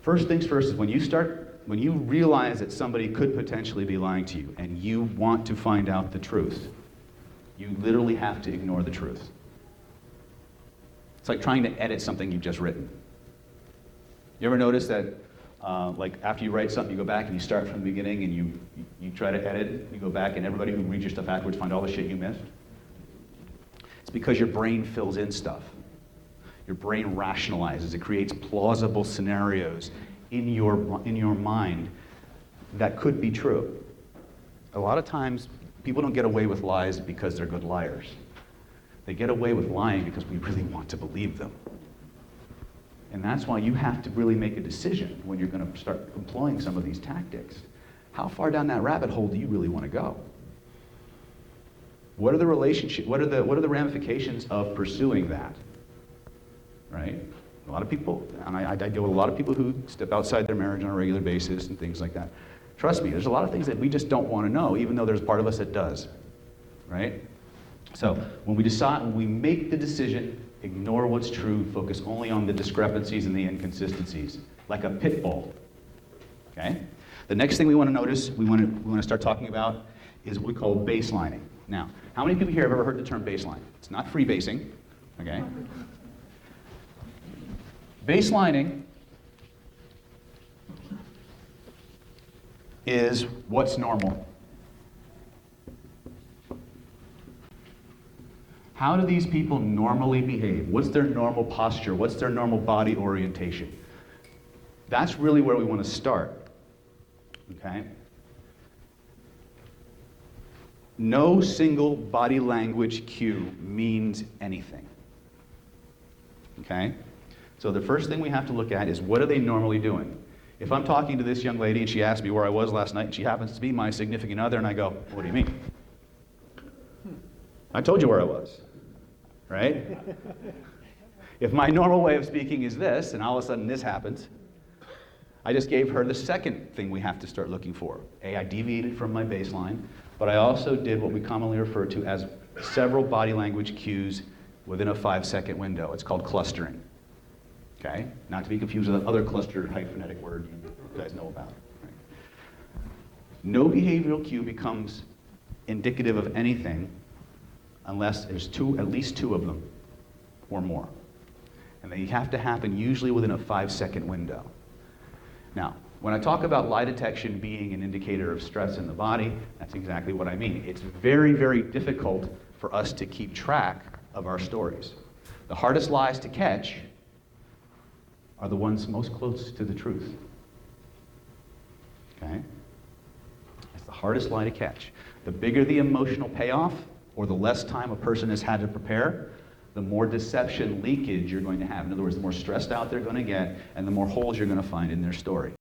First things first is when you realize that somebody could potentially be lying to you and you want to find out the truth, you literally have to ignore the truth. It's like trying to edit something you've just written. You ever notice that like after you write something, you go back and you start from the beginning and you try to edit it, you go back and everybody who reads your stuff afterwards find all the shit you missed? It's because your brain fills in stuff. Your brain rationalizes. It creates plausible scenarios in your mind that could be true. A lot of times, people don't get away with lies because they're good liars. They get away with lying because we really want to believe them. And that's why you have to really make a decision when you're going to start employing some of these tactics. How far down that rabbit hole do you really want to go? What are the relationships? What are the ramifications of pursuing that? Right? A lot of people, and I deal with a lot of people who step outside their marriage on a regular basis and things like that. Trust me, there's a lot of things that we just don't want to know, even though there's part of us that does. Right? So when we make the decision, ignore what's true, focus only on the discrepancies and the inconsistencies, like a pit bull. Okay? The next thing we want to notice, we want to start talking about, is what we call baselining. Now, how many people here have ever heard the term baseline? It's not freebasing, okay? Baselining is what's normal. How do these people normally behave? What's their normal posture? What's their normal body orientation? That's really where we want to start, okay? No single body language cue means anything, okay? So the first thing we have to look at is, what are they normally doing? If I'm talking to this young lady and she asks me where I was last night and she happens to be my significant other and I go, what do you mean? I told you where I was, right? If my normal way of speaking is this and all of a sudden this happens, I just gave her the second thing we have to start looking for. I deviated from my baseline, but I also did what we commonly refer to as several body language cues within a 5-second window. It's called clustering. Okay? Not to be confused with another clustered hyphenetic word you guys know about. Right? No behavioral cue becomes indicative of anything unless there's at least two of them or more. And they have to happen usually within a 5-second window. Now, when I talk about lie detection being an indicator of stress in the body, that's exactly what I mean. It's very, very difficult for us to keep track of our stories. The hardest lies to catch are the ones most close to the truth. Okay? It's the hardest lie to catch. The bigger the emotional payoff, or the less time a person has had to prepare, the more deception leakage you're going to have. In other words, the more stressed out they're going to get, and the more holes you're going to find in their story.